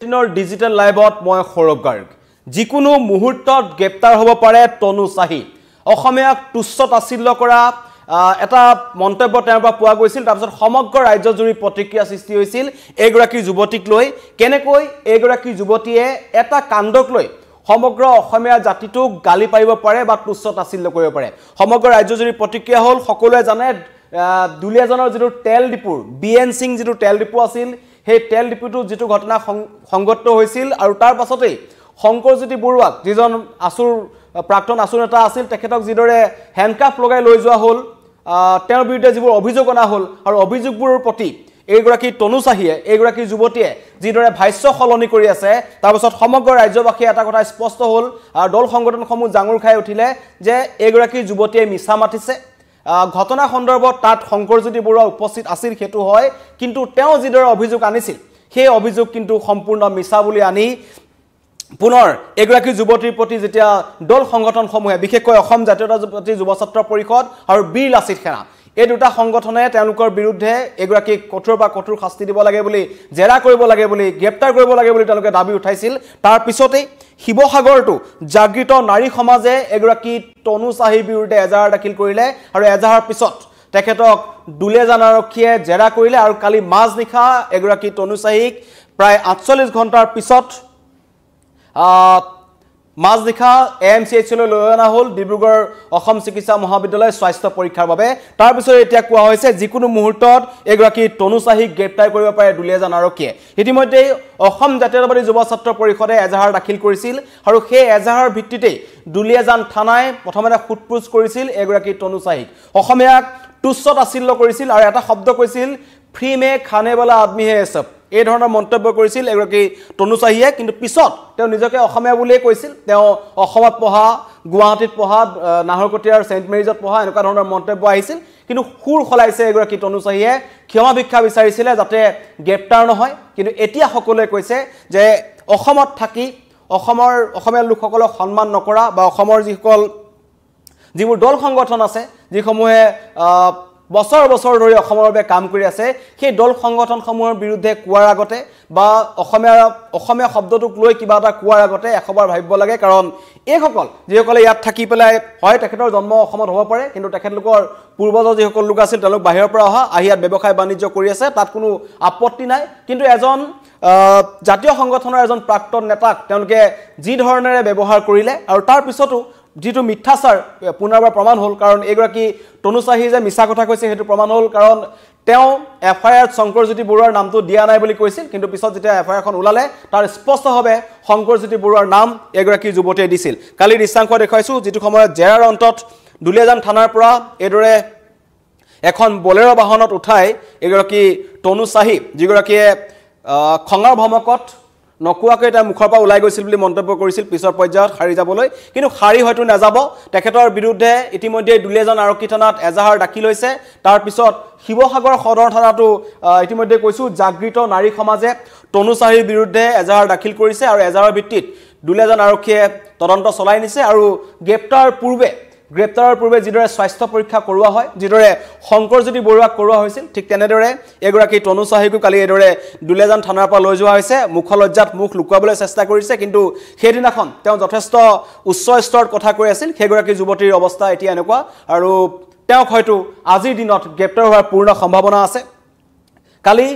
digital লাইভত মই সৌৰভ গাৰ্গ যিকোনো মুহূৰ্তত গ্ৰেপ্তাৰ হ'ব পাৰে তনু চাহি অসমীয়াক তুচ্ছ তাচ্ছিল্য কৰা এটা মন্তব্য তেওঁৰ পৰা পোৱা গৈছিল তাৰ পিছত সমগ্ৰ ৰাজ্য জুৰি প্ৰতিক্ৰিয়া সৃষ্টি হৈছিল এগৰাকী যুৱতীক লৈ কেনেকৈ এগৰাকী যুৱতীয়ে এটা কাণ্ডক লৈ সমগ্ৰ অসমীয়া জাতিটোক গালি পাৰিব পাৰে বা তুচ্ছ তাচ্ছিল্য কৰিব পাৰে সমগ্ৰ ৰাজ্য জুৰি প্ৰতিক্ৰিয়া হ'ল সকলোৱে জানে দুলিয়াজনৰ যিটো তেল ডিপুৰ বিএন সিং যিটো তেল ডিপু আছিল সেই তেল ডিপুটো যিটো ঘটনা সংগত হৈছিল আৰু তাৰ পাছতেই শংকৰজ্যোতি বৰুৱাক যিজন আসুৰ প্ৰাক্তন আসুৰ নেতা আছিল তেখেতক যিদৰে হ্যান্ডকাফ লগাই লৈ যোৱা হ'ল তেওঁৰ বিৰুদ্ধে যিবোৰ অভিযোগ অনা হ'ল আৰু অভিযোগবোৰৰ প্ৰতি এইগৰাকী তনু চাহিয়ে এইগৰাকী যুৱতীয়ে যিদৰে ভাষ্য সলনি কৰি আছে তাৰ পাছত সমগ্ৰ ৰাজ্যবাসী এটা কথা স্পষ্ট হ'ল আৰু দল সংগঠনসমূহ জাঙুৰ খাই উঠিলে যে এইগৰাকী যুৱতীয়ে মিছা মাতিছে ঘটনা সন্দৰ্ভত তাত শংকৰজ্যোতি বৰুৱা উপস্থিত আছিল হেতু হয় কিন্তু তেওঁ যিদৰে অভিযোগ আনিছিল সেই অভিযোগ কিন্তু সম্পূৰ্ণ মিছা বুলি আনি পুনৰ এগৰাকী যুৱতীৰ প্ৰতি যেতিয়া দল সংগঠনসমূহে বিশেষকৈ অসম জাতীয়তাবাদী যুৱ ছাত্ৰ পৰিষদ আৰু বীৰ লাচিত সেনা এই দুটা সংগঠনে তেওঁলোকৰ বিৰুদ্ধে এগৰাকী কঠোৰ বা কঠোৰ শাস্তি দিব লাগে বুলি জেৰা কৰিব লাগে বুলি গ্ৰেপ্তাৰ কৰিব লাগে বুলি তেওঁলোকে দাবী উঠাইছিল তাৰ পিছতেই শিৱসাগৰটো জাগৃত নাৰী সমাজে এগৰাকী তনু চাহিৰ বিৰুদ্ধে এজাহাৰ দাখিল কৰিলে আৰু এজাহাৰ পিছত তেখেতক দুলিয়াজান আৰক্ষীয়ে জেৰা কৰিলে আৰু কালি মাজনিশা এগৰাকী তনু চাহিক প্ৰায় 48 ঘণ্টাৰ পিছত মাজনিশা এএমচিএইচলৈ লৈ অনা হ'ল ডিব্ৰুগড় অসম চিকিৎসা মহাবিদ্যালয় স্বাস্থ্য পৰীক্ষাৰ বাবে তাৰ পিছত এতিয়া কোৱা হৈছে যিকোনো মুহূৰ্তত এগৰাকী তনু চাহিক গ্ৰেপ্তাৰ কৰিব পাৰে দুলিয়াজান আৰক্ষীয়ে ইতিমধ্যে অসম জাতীয়তাবাদী যুৱ ছাত্ৰ পৰিষদে এজাহাৰ দাখিল কৰিছিল আৰু সেই এজাহাৰ ভিত্তিতেই দুলিয়াজান থানাই প্ৰথমতে খুটপুজ কৰিছিল এগৰাকী তনু চাহিক অসমীয়াক তুচ্ছ তাচ্ছিল্য কৰিছিল আৰু এটা শব্দ কৈছিল ফ্ৰী মে খানে वाला आदमी है सब এই ধৰণৰ মন্তব্য কৰিছিল এগৰাকী তনু চাহিয়ে কিন্তু পিছত তেওঁ নিজকে অসমীয়া বুলিয়ে কৈছিল তেওঁ অসমত পঢ়া গুৱাহাটীত পঢ়া নাহৰকটীয়াৰ সেন্ট মেৰিজত পঢ়া এনেকুৱা ধৰণৰ মন্তব্য আহিছিল কিন্তু খুৰ খলাইছে এগৰাকী তনু চাহিয়ে ক্ষমা ভিক্ষা বিচাৰিছিল যাতে গ্ৰেপ্তাৰ নহয় কিন্তু এতিয়া সকলোৱে কৈছে যে অসমত থাকি অসমীয়া লোকসকলক সন্মান নকৰা বা অসমৰ যিবোৰ দল সংগঠন আছে যিসমূহে বছৰ বছৰ ধৰি অসমৰ বাবে কাম কৰি আছে সেই দল সংগঠনসমূহৰ বিৰুদ্ধে কোৱাৰ আগতে বা অসমীয়া শব্দটোক লৈ কিবা এটা কোৱাৰ আগতে এশবাৰ ভাবিব লাগে কাৰণ এইসকল যিসকলে ইয়াত থাকি পেলাই হয় তেখেতৰ জন্ম অসমত হ'ব পাৰে কিন্তু তেখেতলোকৰ পূৰ্বজৰ যিসকল লোক আছিল তেওঁলোক বাহিৰৰ পৰা অহা আহি ইয়াত ব্যৱসায় বাণিজ্য কৰি আছে তাত কোনো আপত্তি নাই কিন্তু এজন জাতীয় সংগঠনৰ এজন প্ৰাক্তন নেতাক তেওঁলোকে যি ধৰণেৰে ব্যৱহাৰ কৰিলে আৰু তাৰ পিছতো যিটো মিথ্যাচাৰ পুনৰবাৰ প্ৰমাণ হ'ল কাৰণ এগৰাকী তনু চাহি যে মিছা কথা কৈছে সেইটো প্ৰমাণ হ'ল কাৰণ তেওঁ এফআইআৰ শংকৰজ্যোতি বৰুৱাৰ নামটো দিয়া নাই বুলি কৈছিল কিন্তু পিছত যেতিয়া এফআইআৰখন ওলালে তাৰ স্পষ্টভাৱে শংকৰজ্যোতি বৰুৱাৰ নাম এগৰাকী যুৱতীয়ে দিছিল কালি দৃশ্যাংশ দেখুৱাইছো যিটো সময়ত জেৰাৰ অন্তত দুলিয়াজান থানাৰ পৰা এদৰে এখন বলেৰো বাহনত উঠাই এগৰাকী তনু চাহি যিগৰাকীয়ে খঙাৰ ভমকত নকুৱাকৈ এটা মুখৰ পৰা ওলাই গৈছিল বুলি মন্তব্য কৰিছিল পিছৰ পৰ্যায়ত হাৰি যাবলৈ কিন্তু হাৰি হয়তো নাযাব তেখেতৰ বিৰুদ্ধে ইতিমধ্যে দুলিয়াজান আৰক্ষী থানাত এজাহাৰ দাখিল হৈছে তাৰ পিছত শিৱসাগৰ সদৰ থানাটো ইতিমধ্যে কৈছো জাগৃত নাৰী সমাজে তনু চাহিৰ বিৰুদ্ধে এজাহাৰ দাখিল কৰিছে আৰু এজাহাৰৰ ভিত্তিত দুলিয়াজান আৰক্ষীয়ে তদন্ত চলাই নিছে আৰু গ্ৰেপ্তাৰৰ পূৰ্বে যিদৰে স্বাস্থ্য পৰীক্ষা কৰোৱা হয় যিদৰে শংকৰজ্যোতি বৰুৱাক কৰোৱা হৈছিল ঠিক তেনেদৰে এগৰাকী তনু চাহিকো কালি এদৰে দুলিয়াজান থানাৰ পৰা লৈ যোৱা হৈছে মুখলজ্জাত মুখ লুকুৱাবলৈ চেষ্টা কৰিছে কিন্তু সেইদিনাখন তেওঁ যথেষ্ট উচ্চ স্তৰত কথা কৈ আছিল সেইগৰাকী যুৱতীৰ অৱস্থা এতিয়া এনেকুৱা আৰু তেওঁক হয়তো আজিৰ দিনত গ্ৰেপ্তাৰ হোৱাৰ পূৰ্ণ সম্ভাৱনা আছে কালি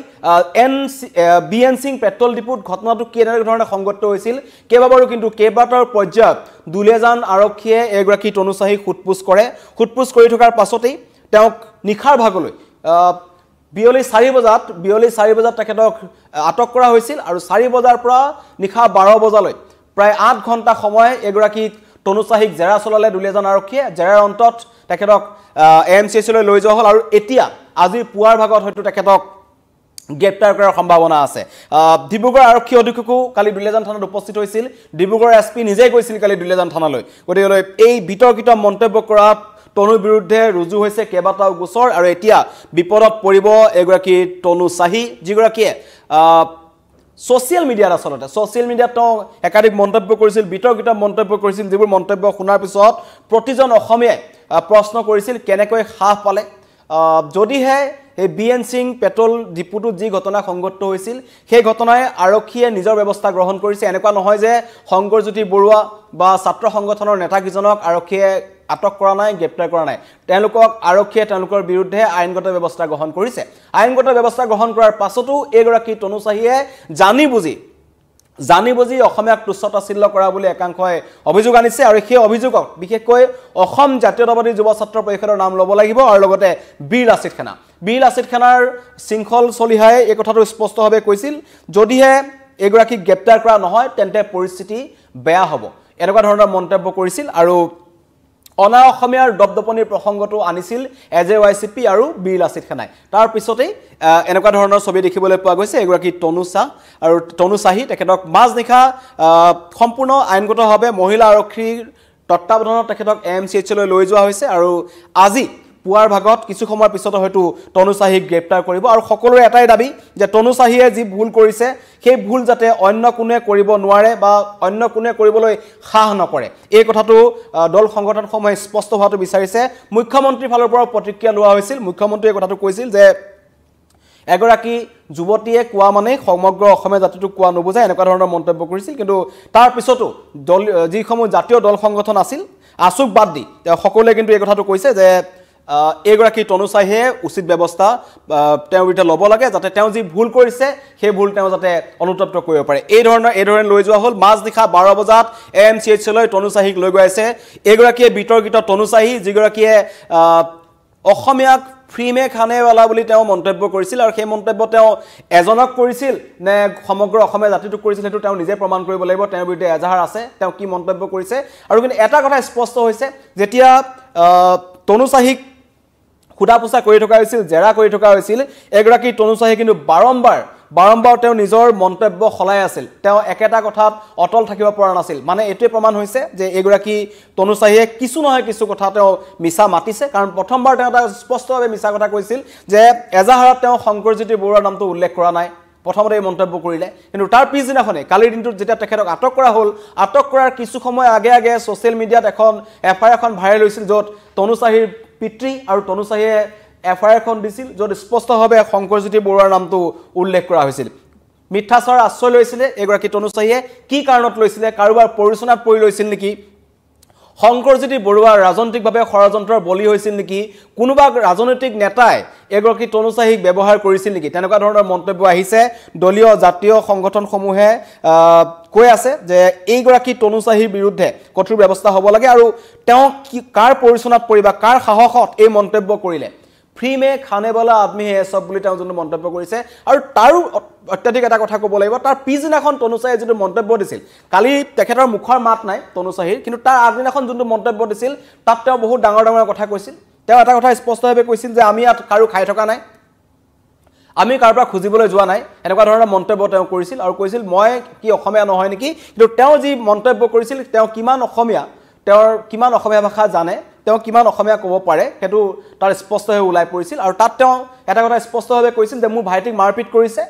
বিএন সিং পেট্ৰল ডিপুত ঘটনাটো কেনেকৈ ধৰণে সংগত হৈছিল কেইবাবাৰো কিন্তু কেইবাটাৰ পৰ্যায়ত দুলিয়াজান আৰক্ষীয়ে এগৰাকী তনু চাহিক খুটপুজ কৰি থকাৰ পাছতেই তেওঁক নিশাৰ ভাগলৈ বিয়লি 4 বজাত তেখেতক আটক কৰা হৈছিল আৰু 4 বজাৰ পৰা নিশা 12 বজালৈ প্ৰায় 8 ঘণ্টা সময় এগৰাকী তনু চাহিক জেৰা চলালে দুলিয়াজান আৰক্ষীয়ে জেৰাৰ অন্তত তেখেতক এএমচিএইচলৈ লৈ যোৱা হ'ল আৰু এতিয়া আজি পুৱাৰ ভাগত হয়তো তেখেতক গ্ৰেপ্তাৰ কৰাৰ সম্ভাৱনা আছে ডিব্ৰুগড় আৰক্ষী অধীক্ষকো কালি দুলিয়াজান থানাত উপস্থিত হৈছিল ডিব্ৰুগড় এছপি নিজেই গৈছিল কালি দুলিয়াজান থানালৈ গতিকে এই বিতৰ্কিত মন্তব্য কৰা তনুৰ বিৰুদ্ধে ৰুজু হৈছে কেইবাটাও গোচৰ আৰু এতিয়া বিপদত পৰিব এগৰাকী তনু চাহি যিগৰাকীয়ে সোশ্যাল মিডিয়াত তেওঁ একাধিক মন্তব্য কৰিছিল বিতৰ্কিত মন্তব্য কৰিছিল যিবোৰ মন্তব্য শুনাৰ পিছত প্ৰতিজন অসমীয়াই প্ৰশ্ন কৰিছিল কেনেকৈ সাহ পালে যদিহে এই বিএন সিং পেট্ৰল ডিপুটো যি ঘটনা সংঘটিত হৈছিল সেই ঘটনাই আৰক্ষীয়ে নিজৰ ব্যৱস্থা গ্ৰহণ কৰিছে এনেকুৱা নহয় যে শংকৰজ্যোতি বৰুৱা বা ছাত্ৰ সংগঠনৰ নেতাকিজনক আৰক্ষীয়ে আটক কৰা নাই গ্ৰেপ্তাৰ কৰা নাই তেওঁলোকক আৰক্ষীয়ে তেওঁলোকৰ বিৰুদ্ধে আইনগত ব্যৱস্থা গ্ৰহণ কৰিছে আইনগত ব্যৱস্থা গ্ৰহণ কৰাৰ পাছতো এগৰাকী তনু চাহিয়ে জানি বুজি অসমীয়াক তুচ্ছতাচ্ছিল্য কৰা বুলি একাংশই অভিযোগ আনিছে আৰু সেই অভিযোগক বিশেষকৈ অসম জাতীয়তাবাদী যুৱ ছাত্ৰ পৰিষদৰ নাম ল'ব লাগিব আৰু লগতে বীৰ লাচিত খানাৰ শৃংখল চলিহাই এই কথাটো স্পষ্টভাৱে কৈছিল যদিহে এগৰাকীক গ্ৰেপ্তাৰ কৰা নহয় তেন্তে পৰিস্থিতি বেয়া হ'ব এনেকুৱা ধৰণৰ মন্তব্য কৰিছিল আৰু অনা অসমীয়াৰ দপদপনিৰ প্ৰসংগটো আনিছিল এজেৱাইচিপি আৰু বীৰ লাচিত খানাই তাৰ পিছতেই এনেকুৱা ধৰণৰ ছবি দেখিবলৈ পোৱা গৈছে এগৰাকী তনু চাহি তেখেতক মাজনিশা সম্পূৰ্ণ আইনগতভাৱে মহিলা আৰক্ষীৰ তত্ত্বাৱধানত তেখেতক AMCHলৈ লৈ যোৱা হৈছে আৰু আজি পুৱাৰ ভাগত কিছু সময়ৰ পিছতে হয়তো তনু চাহিক গ্ৰেপ্তাৰ কৰিব আৰু সকলোৰে এটাই দাবী যে তনু চাহিয়ে যি ভুল কৰিছে সেই ভুল যাতে অন্য কোনে কৰিব নোৱাৰে বা অন্য কোনে কৰিবলৈ সাহ নকৰে এই কথাটো দল সংগঠনসমূহে স্পষ্ট হোৱাটো বিচাৰিছে মুখ্যমন্ত্ৰীৰ ফালৰ পৰা প্ৰতিক্ৰিয়া লোৱা হৈছিল মুখ্যমন্ত্ৰীয়ে কথাটো কৈছিল যে এগৰাকী যুৱতীয়ে কোৱা মানে সমগ্ৰ অসমীয়া জাতিটোক কোৱা নুবুজায় এনেকুৱা ধৰণৰ মন্তব্য কৰিছিল কিন্তু তাৰ পিছতো দল যিসমূহ জাতীয় দল সংগঠন আছিল আছুক বাদ দি তেওঁ সকলোৱে কিন্তু এই কথাটো কৈছে যে এগৰাকী তনু চাহিয়ে উচিত ব্যৱস্থা তেওঁৰ বিৰুদ্ধে ল'ব লাগে যাতে তেওঁ যি ভুল কৰিছে সেই ভুল তেওঁ যাতে অনুতপ্ত কৰিব পাৰে এই ধৰণে লৈ যোৱা হ'ল মাজনিশা 12 বজাত AMCHলৈ তনু চাহিক লৈ গৈ আছে এগৰাকীয়ে বিতৰ্কিত তনু চাহি যিগৰাকীয়ে অসমীয়াক ফ্ৰীমে খানেৱালা বুলি তেওঁ মন্তব্য কৰিছিল আৰু সেই মন্তব্য তেওঁ এজনক কৰিছিল নে সমগ্ৰ অসমীয়া জাতিটোক কৰিছিল সেইটো তেওঁ নিজে প্ৰমাণ কৰিব লাগিব তেওঁৰ বিৰুদ্ধে এজাহাৰ আছে তেওঁ কি মন্তব্য কৰিছে আৰু কিন্তু এটা কথা স্পষ্ট হৈছে যেতিয়া তনু চাহিক খুদা পোছা কৰি থকা হৈছিল জেৰা কৰি থকা হৈছিল এগৰাকী তনু চাহি কিন্তু বাৰম্বাৰ তেওঁ নিজৰ মন্তব্য খলাই আছিল তেওঁ একেটা কথাত অটল থাকিব পৰা নাছিল মানে এটোৱে প্ৰমাণ হৈছে যে এগৰাকী তনু চাহিয়ে কিছু নহয় কিছু কথা তেওঁ মিছা মাতিছে কাৰণ প্ৰথমবাৰ তেওঁ এটা স্পষ্টভাৱে মিছা কথা কৈছিল যে এজাহাৰত তেওঁ শংকৰজ্যোতি বৰুৱাৰ নামটো উল্লেখ কৰা নাই প্ৰথমতে এই মন্তব্য কৰিলে কিন্তু তাৰ পিছদিনাখনে কালিৰ দিনটোত যেতিয়া তেখেতক আটক কৰা হ'ল আটক কৰাৰ কিছু সময় আগে ছ'চিয়েল মিডিয়াত এখন FIR এখন ভাইৰেল হৈছিল য'ত তনু চাহিৰ পিতৃ আৰু তনু চাহিয়ে FIR এখন দিছিল য'ত স্পষ্টভাৱে শংকৰজ্যোতি বৰুৱাৰ নামটো উল্লেখ কৰা হৈছিল মিঠাচৰ আশ্ৰয় লৈছিলে এগৰাকী তনু চাহিয়ে কি কাৰণত লৈছিলে কাৰোবাৰ পৰিচনাত পৰি লৈছিল নেকি শংকৰজ্যোতি বৰুৱা ৰাজনৈতিকভাৱে ষড়যন্ত্ৰৰ বলি হৈছিল নেকি কোনোবা ৰাজনৈতিক নেতাই এগৰাকী তনু চাহিক ব্যৱহাৰ কৰিছিল নেকি তেনেকুৱা ধৰণৰ মন্তব্য আহিছে দলীয় জাতীয় সংগঠনসমূহে কৈ আছে যে এইগৰাকী তনু চাহিৰ বিৰুদ্ধে কঠোৰ ব্যৱস্থা হ'ব লাগে আৰু তেওঁ কাৰ পৰিচনাত পৰিবা কাৰ সাহসত এই মন্তব্য কৰিলে ফ্ৰীমে খানেৱালা আদমি হে সব বুলি তেওঁ যোনটো মন্তব্য কৰিছে আৰু তাৰো অত্যাধিক এটা কথা ক'ব লাগিব তাৰ পিছদিনাখন তনু চাহিয়ে যিটো মন্তব্য দিছিল কালি তেখেতৰ মুখৰ মাত নাই তনু চাহিৰ কিন্তু তাৰ আগদিনাখন যোনটো মন্তব্য দিছিল তাত তেওঁ বহুত ডাঙৰ কথা কৈছিল তেওঁ এটা কথা স্পষ্টভাৱে কৈছিল যে আমি ইয়াত কাৰো খাই থকা নাই আমি কাৰোবাৰ খুজিবলৈ যোৱা নাই এনেকুৱা ধৰণৰ মন্তব্য তেওঁ কৰিছিল আৰু কৈছিল মই কি অসমীয়া নহয় নেকি কিন্তু তেওঁ যি মন্তব্য কৰিছিল তেওঁ কিমান অসমীয়া ভাষা জানে তেওঁ কিমান অসমীয়া ক'ব পাৰে হেতু তাৰ স্পষ্টভাৱে ওলাই পৰিছিল আৰু তাত তেওঁ এটা কথা স্পষ্টভাৱে কৈছিল যে মোৰ ভাইটিক মাৰপিট কৰিছে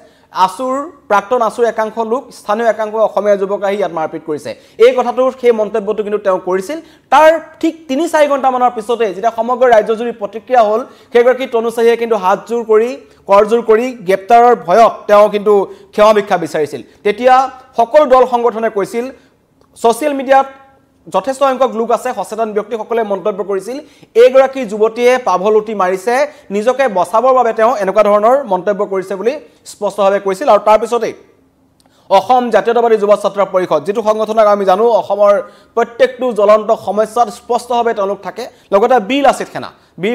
প্ৰাক্তন আছুৰ একাংশ লোক স্থানীয় একাংশ অসমীয়া যুৱক আহি ইয়াত মাৰপিট কৰিছে এই কথাটোৰ সেই মন্তব্যটো কিন্তু তেওঁ কৰিছিল তাৰ ঠিক 3-4 ঘণ্টামানৰ পিছতে যেতিয়া সমগ্ৰ ৰাজ্যজুৰি প্ৰতিক্ৰিয়া হ'ল সেইগৰাকী তনু চাহিয়ে কিন্তু কৰজোৰ কৰি গ্ৰেপ্তাৰৰ ভয়ত তেওঁ কিন্তু ক্ষমা ভিক্ষা বিচাৰিছিল তেতিয়া সকলো দল সংগঠনে কৈছিল ছ'চিয়েল মিডিয়াত যথেষ্ট সংখ্যক লোক আছে সচেতন ব্যক্তিসকলে মন্তব্য কৰিছিল এইগৰাকী যুৱতীয়ে পাভলুটি মাৰিছে নিজকে বচাবৰ বাবে তেওঁ এনেকুৱা ধৰণৰ মন্তব্য কৰিছে বুলি স্পষ্টভাৱে কৈছিল আৰু তাৰ পিছতে অসম জাতীয়তাবাদী যুৱ ছাত্ৰ পৰিষদ যেটো সংগঠনক আমি জানো অসমৰ প্ৰত্যেকটো জ্বলন্ত সমস্যাত স্পষ্টভাৱে তেওঁলোক থাকে লগতে বীৰ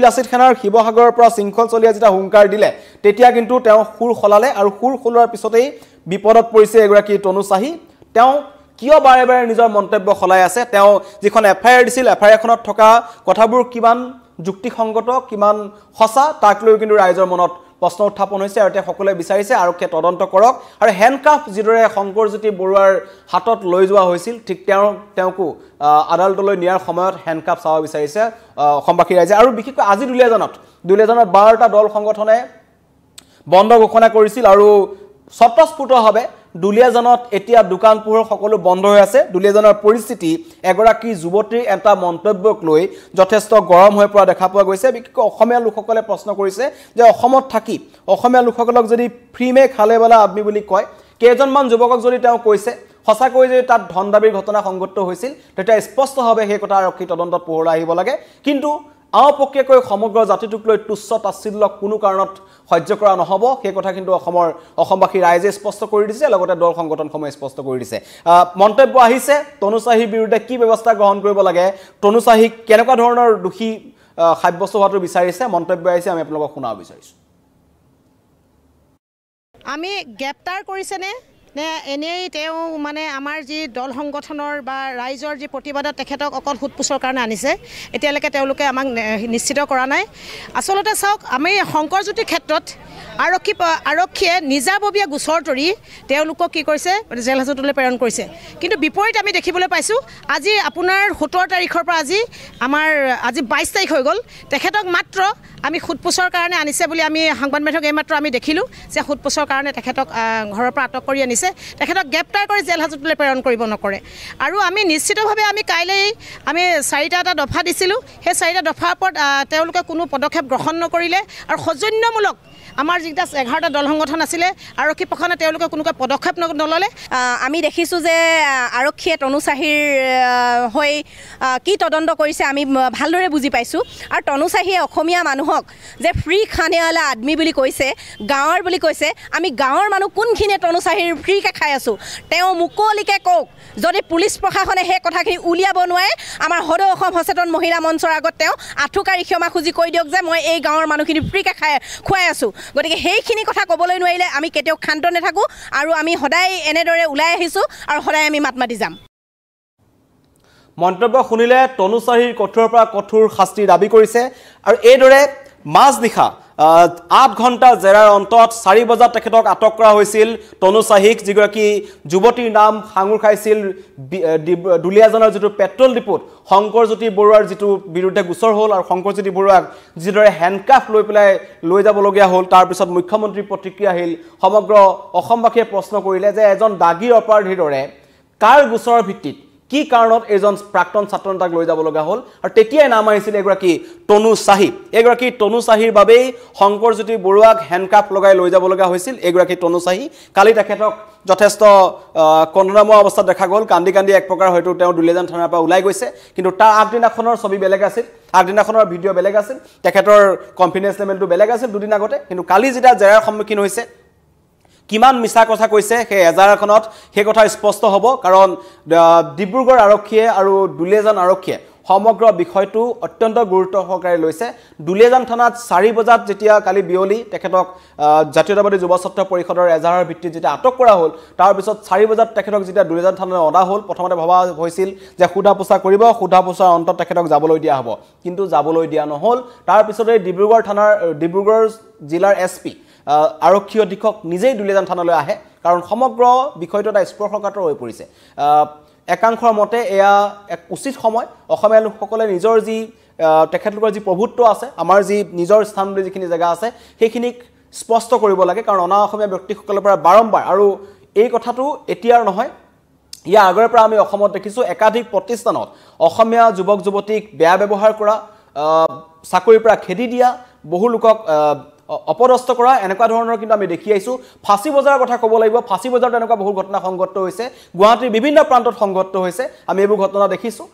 লাচিত খানাৰ শিৱসাগৰৰ পৰা শৃংখল চলিয়া যেতিয়া হুংকাৰ দিলে তেতিয়া কিন্তু তেওঁ সুৰ খলালে আৰু সুৰ খলোৱাৰ পিছতেই বিপদত পৰিছে এগৰাকী তনু চাহি তেওঁ কিয় বাৰে নিজৰ মন্তব্য খলাই আছে তেওঁ যিখন FIR দিছিল FIR খনত থকা কথাবোৰ কিমান যুক্তিসংগত কিমান সঁচা তাক লৈ কিন্তু ৰাইজৰ মনত প্ৰশ্ন উত্থাপন হৈছে আৰু তেওঁ সকলোৱে বিচাৰিছে আৰক্ষীয়ে তদন্ত কৰক আৰু হ্যান্ডকাফ যিদৰে শংকৰজ্যোতি বৰুৱাৰ হাতত লৈ যোৱা হৈছিল ঠিক তেওঁকো আদালতলৈ নিয়াৰ সময়ত হ্যান্ডকাফ চাব বিচাৰিছে অসমবাসী ৰাইজে আৰু বিশেষকৈ আজি দুলীয়াজানত 12টা দল সংগঠনে বন্ধ ঘোষণা কৰিছিল আৰু স্বতঃস্ফূৰ্তভাৱে দুলিয়াজানত এতিয়া দোকান পোহৰ সকলো বন্ধ হৈ আছে দুলিয়াজানৰ পৰিস্থিতি এগৰাকী যুৱতীৰ এটা মন্তব্যক লৈ যথেষ্ট গৰম হৈ পৰা দেখা পোৱা গৈছে বিশেষকৈ অসমীয়া লোকসকলে প্ৰশ্ন কৰিছে যে অসমত থাকি অসমীয়া লোকসকলক যদি ফ্ৰী মে খালে বালা আদমি বুলি কয় কেইজনমান যুৱকক যদি তেওঁ কৈছে সঁচাকৈ যে তাত ধন দাবীৰ ঘটনা সংঘটিত হৈছিল তেতিয়া স্পষ্টভাৱে সেই কথা আৰক্ষী তদন্তত পোহৰলৈ আহিব লাগে কিন্তু আওপকীয়াকৈ সমগ্ৰ জাতিটোক লৈ তুচ্ছ তাচ্ছিল্য কোনো কাৰণত সহ্য কৰা নহব সেই কথা কিন্তু অসমবাসী ৰাইজে স্পষ্ট কৰি দিছে লগতে দল সংগঠনসমূহে স্পষ্ট কৰি দিছে মন্তব্য আহিছে তনুচাহীৰ বিৰুদ্ধে কি ব্যৱস্থা গ্ৰহণ কৰিব লাগে তনুচাহীক কেনেকুৱা ধৰণৰ দোষী সাব্যস্ত হোৱাটো বিচাৰিছে মন্তব্য আহিছে আমি আপোনালোকক শুনাব বিচাৰিছোঁ আমি গ্ৰেপ্তাৰ কৰিছেনে নে এনেই তেওঁ মানে আমাৰ যি দল সংগঠনৰ বা ৰাইজৰ যি প্ৰতিবাদত তেখেতক অকল সোধপোছৰ কাৰণে আনিছে এতিয়ালৈকে তেওঁলোকে আমাক নিশ্চিত কৰা নাই আচলতে চাওক আমি শংকৰজ্যোতিৰ ক্ষেত্ৰত আৰক্ষীয়ে নিজাববীয়া গোচৰ তৰি তেওঁলোকক কি কৰিছে জেল হাজতলৈ প্ৰেৰণ কৰিছে কিন্তু বিপৰীত আমি দেখিবলৈ পাইছোঁ আজি আপোনাৰ 17 তাৰিখৰ পৰা আজি 22 তাৰিখ হৈ গ'ল তেখেতক মাত্ৰ আমি সোধপোছৰ কাৰণে আনিছে বুলি আমি সংবাদ মাধ্যমক এইমাত্ৰ আমি দেখিলোঁ যে সোধপোছৰ কাৰণে তেখেতক ঘৰৰ পৰা আটক কৰি আনিছে তেখেতক গ্ৰেপ্তাৰ কৰি জেল হাজতলৈ প্ৰেৰণ কৰিব নকৰে আৰু আমি নিশ্চিতভাৱে আমি কাইলৈ আমি 4টা দফা দিছিলোঁ সেই 4টা দফাৰ ওপৰত তেওঁলোকে কোনো পদক্ষেপ গ্ৰহণ নকৰিলে আৰু সৌজন্যমূলক আমাৰ যিটা 11টা দল সংগঠন আছিলে আৰক্ষী পক্ষে তেওঁলোকে কোনো পদক্ষেপ নললে আমি দেখিছোঁ যে আৰক্ষীয়ে তনুচাহীৰ হৈ কি তদন্ত কৰিছে আমি ভালদৰে বুজি পাইছোঁ আৰু তনুচাহীয়ে অসমীয়া মানুহক যে ফ্ৰী খানেৱালা আদমি বুলি কৈছে গাঁৱৰ বুলি কৈছে আমি গাঁৱৰ মানুহ কোনখিনিয়ে তনুচাহীৰ ফ্ৰীকৈ খাই আছোঁ তেওঁ মুকলিকৈ কওক যদি পুলিচ প্ৰশাসনে সেই কথাখিনি উলিয়াব নোৱাৰে আমাৰ সদৌ অসম সচেতন মহিলা মঞ্চৰ আগত তেওঁ আঁঠুকাৰি ক্ষমা খুজি কৈ দিয়ক যে মই এই গাঁৱৰ মানুহখিনি ফ্ৰীকৈ খুৱাই আছোঁ গতিকে সেইখিনি কথা ক'বলৈ নোৱাৰিলে আমি কেতিয়াও ক্ষান্ত নাথাকোঁ আৰু আমি সদায় এনেদৰে ওলাই আহিছোঁ আৰু সদায় আমি মাত মাতি যাম মন্তব্য শুনিলে তনুচাহীৰ কঠোৰৰ পৰা কঠোৰ শাস্তি দাবী কৰিছে আৰু এইদৰে মাজনিশা 8 ঘণ্টা জেৰাৰ অন্তত 4 বজাত তেখেতক আটক কৰা হৈছিল তনুচাহীক যিগৰাকী যুৱতীৰ নাম সাঙুৰ খাইছিল দুলিয়াজানৰ যিটো পেট্ৰল ডিপোত শংকৰজ্যোতি বৰুৱাৰ যিটো বিৰুদ্ধে গোচৰ হ'ল আৰু শংকৰজ্যোতি বৰুৱাক যিদৰে হেণ্ডকাফ লৈ পেলাই লৈ যাবলগীয়া হ'ল তাৰপিছত মুখ্যমন্ত্ৰীৰ প্ৰতিক্ৰিয়া আহিল সমগ্ৰ অসমবাসীয়ে প্ৰশ্ন কৰিলে যে এজন দাগীৰ অপৰাধীৰ দৰে কাৰ গোচৰৰ ভিত্তিত কি কাৰণত এজন প্ৰাক্তন ছাত্ৰ নেতাক লৈ যাব লগা হ'ল আৰু তেতিয়াই নাম আহিছিল এগৰাকী তনুচাহীৰ বাবেই শংকৰজ্যোতি বৰুৱাক হেণ্ডকাফ লগাই লৈ যাব লগা হৈছিল এগৰাকী তনুচাহী কালি তেখেতক যথেষ্ট কন্দনাময় অৱস্থাত দেখা গ'ল কান্দি কান্দি এক প্ৰকাৰ হয়তো তেওঁ দুলিয়াজান থানাৰ পৰা ওলাই গৈছে কিন্তু তাৰ আগদিনাখনৰ ছবি বেলেগ আছিল আগদিনাখনৰ ভিডিঅ' বেলেগ আছিল তেখেতৰ কনফিডেন্স লেভেলটো বেলেগ আছিল দুদিন আগতে কিন্তু কালি যেতিয়া জেৰাৰ সন্মুখীন হৈছে কিমান মিছা কথা কৈছে সেই এজাহাৰখনত সেই কথা স্পষ্ট হ'ব কাৰণ ডিব্ৰুগড় আৰক্ষীয়ে আৰু দুলিয়াজান আৰক্ষীয়ে সমগ্ৰ বিষয়টো অত্যন্ত গুৰুত্ব সহকাৰে লৈছে দুলিয়াজান থানাত 4 বজাত যেতিয়া কালি বিয়লি তেখেতক জাতীয়তাবাদী যুৱ ছাত্ৰ পৰিষদৰ এজাহাৰৰ ভিত্তিত যেতিয়া আটক কৰা হ'ল তাৰ পিছত 4 বজাত তেখেতক যেতিয়া দুলিয়াজান থানালৈ অনা হ'ল প্ৰথমতে ভবা হৈছিল যে সোধা পোছা কৰিব সোধা পোছাৰ অন্তত তেখেতক যাবলৈ দিয়া হ'ব কিন্তু যাবলৈ দিয়া নহ'ল তাৰ পিছতে ডিব্ৰুগড় জিলাৰ এছপি আৰক্ষী অধীক্ষক নিজেই দুলিয়াজান থানালৈ আহে কাৰণ সমগ্ৰ বিষয়টো এটা স্পৰ্শকাতৰ হৈ পৰিছে একাংশৰ মতে এয়া এক উচিত সময় অসমীয়া লোকসকলে নিজৰ যি তেখেতলোকৰ যি প্ৰভুত্ব আছে আমাৰ যি নিজৰ স্থানলৈ যিখিনি জেগা আছে সেইখিনিক স্পষ্ট কৰিব লাগে কাৰণ অনা অসমীয়া ব্যক্তিসকলৰ পৰা বাৰম্বাৰ আৰু এই কথাটো এতিয়াৰ নহয় ইয়াৰ আগৰ পৰা আমি অসমত দেখিছোঁ একাধিক প্ৰতিষ্ঠানত অসমীয়া যুৱক যুৱতীক বেয়া ব্যৱহাৰ কৰা চাকৰিৰ পৰা খেদি দিয়া বহু লোকক অপদস্থ কৰা এনেকুৱা ধৰণৰ কিন্তু আমি দেখি আহিছোঁ ফাঁচী বজাৰৰ কথা ক'ব লাগিব ফাঁচী বজাৰত এনেকুৱা বহু ঘটনা সংঘটিত হৈছে গুৱাহাটীৰ বিভিন্ন প্ৰান্তত সংঘটিত হৈছে আমি এইবোৰ ঘটনা দেখিছোঁ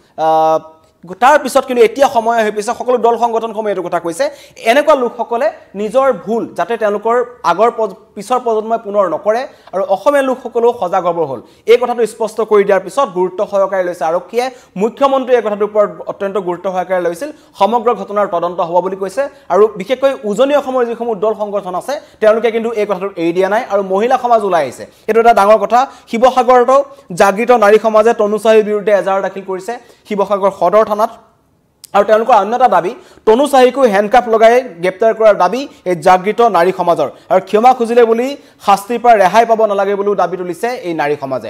তাৰ পিছত কিন্তু এতিয়া সময় হৈ পিছে সকলো দল সংগঠনসমূহে এইটো কথা কৈছে এনেকুৱা লোকসকলে নিজৰ ভুল যাতে তেওঁলোকৰ আগৰ পিছৰ প্ৰজন্মই পুনৰ নকৰে আৰু অসমীয়া লোকসকলেও সজাগ হ'ব হ'ল এই কথাটো স্পষ্ট কৰি দিয়াৰ পিছত গুৰুত্ব সহকাৰে লৈছে আৰক্ষীয়ে মুখ্যমন্ত্ৰীয়ে এই কথাটোৰ ওপৰত অত্যন্ত গুৰুত্ব সহকাৰে লৈছিল সমগ্ৰ ঘটনাৰ তদন্ত হ'ব বুলি কৈছে আৰু বিশেষকৈ উজনি অসমৰ যিসমূহ দল সংগঠন আছে তেওঁলোকে কিন্তু এই কথাটো এৰি দিয়া নাই আৰু মহিলা সমাজ ওলাই আহিছে এইটো এটা ডাঙৰ কথা শিৱসাগৰতো জাগৃত নাৰী সমাজে তনুচাহীৰ বিৰুদ্ধে এজাহাৰ দাখিল কৰিছে শিৱসাগৰ সদৰ থানাত আৰু তেওঁলোকৰ অন্য এটা দাবী তনু চাহিকো হেণ্ডকাপ লগাই গ্ৰেপ্তাৰ কৰাৰ দাবী এই জাগৃত নাৰী সমাজৰ আৰু ক্ষমা খুজিলে বুলি শাস্তিৰ পৰা ৰেহাই পাব নালাগে বুলিও দাবী তুলিছে এই নাৰী সমাজে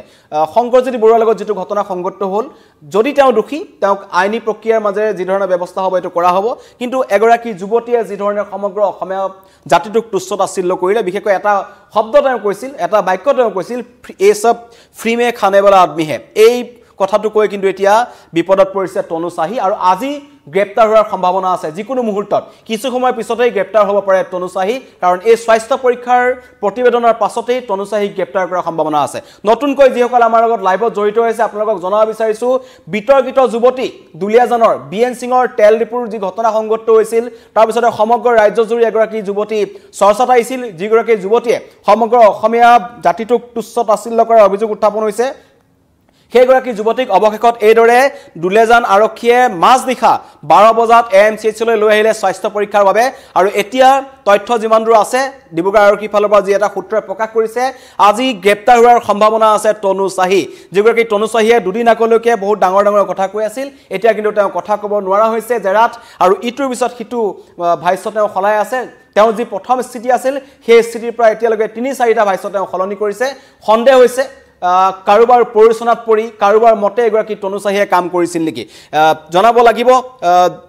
শংকৰজ্যোতি বৰুৱাৰ লগত যেটো ঘটনা সংঘটিত হ'ল যদি তেওঁ দোষী তেওঁক আইনী প্ৰক্ৰিয়াৰ মাজেৰে যি ধৰণৰ ব্যৱস্থা হ'ব এটো কৰা হ'ব কিন্তু এগৰাকী যুৱতীয়ে যি ধৰণৰ সমগ্ৰ অসমীয়া জাতিটোক তুচ্ছতাচ্ছিল্য কৰিলে বিশেষকৈ এটা শব্দ তেওঁ কৈছিল এটা বাক্য তেওঁ কৈছিল এই সব ফ্ৰী মে খানে वाला आदमी है এই কথাটো কৈ কিন্তু এতিয়া বিপদত পৰিছে তনু চাহি আৰু আজি গ্ৰেপ্তাৰ হোৱাৰ সম্ভাৱনা আছে যিকোনো মুহূৰ্তত কিছু সময় পিছতেই গ্ৰেপ্তাৰ হ'ব পাৰে তনু চাহি কাৰণ এই স্বাস্থ্য পৰীক্ষাৰ প্ৰতিবেদনৰ পাছতেই তনু চাহি গ্ৰেপ্তাৰ কৰাৰ সম্ভাৱনা আছে নতুনকৈ যিসকল আমাৰ লগত লাইভত জড়িত হৈছে আপোনালোকক জনাব বিচাৰিছো বিতৰ্কিত যুৱতী দুলিয়াজানৰ বিএন সিঙৰ তেল ডিপুৰ যি ঘটনা সংঘটিত হৈছিল তাৰ পিছতে সমগ্ৰ ৰাজ্যজুৰি এগৰাকী যুৱতী চৰ্চাত আহিছিল যিগৰাকী যুৱতীয়ে সমগ্ৰ অসমীয়া জাতিটোক তুচ্ছতাচ্ছিল্য কৰাৰ অভিযোগ উত্থাপন হৈছে সেইগৰাকী যুৱতীক অৱশেষত এইদৰে দুলেজান আৰক্ষীয়ে মাজনিশা 12 বজাত এএমচিএইচলৈ লৈ আহিলে স্বাস্থ্য পৰীক্ষাৰ বাবে আৰু এতিয়া তথ্য যিমান দূৰ আছে ডিব্ৰুগড় আৰক্ষী ফালৰ পৰা যি এটা সূত্ৰই প্ৰকাশ কৰিছে আজি গ্ৰেপ্তাৰ হোৱাৰ সম্ভাৱনা আছে তনু চাহি যিগৰাকী তনু চাহিয়ে দুদিন আগলৈকে বহুত ডাঙৰ ডাঙৰ কথা কৈ আছিল এতিয়া কিন্তু তেওঁ কথা ক'ব নোৱাৰা হৈছে জেৰাত আৰু ইটোৰ পিছত সিটো ভাষ্য তেওঁ সলাই আছে তেওঁ যি প্ৰথম স্থিতি আছিল সেই স্থিতিৰ পৰা এতিয়ালৈকে 3-4টা ভাষ্য তেওঁ সলনি কৰিছে সন্দেহ হৈছে কাৰোবাৰ পৰিচনাত পৰি কাৰোবাৰ মতে এগৰাকী তনু চাহিয়ে কাম কৰিছিল নেকি জনাব লাগিব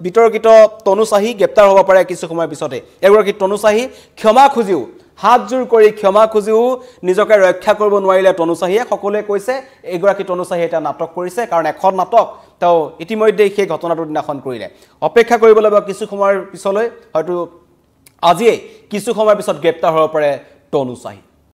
বিতৰ্কিত তনু চাহি গ্ৰেপ্তাৰ হ'ব পাৰে কিছু সময় পিছতে এগৰাকী তনু চাহি ক্ষমা খুজিও হাত জোৰ কৰি ক্ষমা খুজিও নিজকে ৰক্ষা কৰিব নোৱাৰিলে তনু চাহিয়ে সকলোৱে কৈছে এগৰাকী তনু চাহি এটা নাটক কৰিছে কাৰণ এখন নাটক তেওঁ ইতিমধ্যে সেই ঘটনাটো দিনাখন কৰিলে অপেক্ষা কৰিব লাগিব কিছু সময়ৰ পিছলৈ হয়তো আজিয়ে কিছু সময়ৰ পিছত গ্ৰেপ্তাৰ হ'ব পাৰে তনু চাহি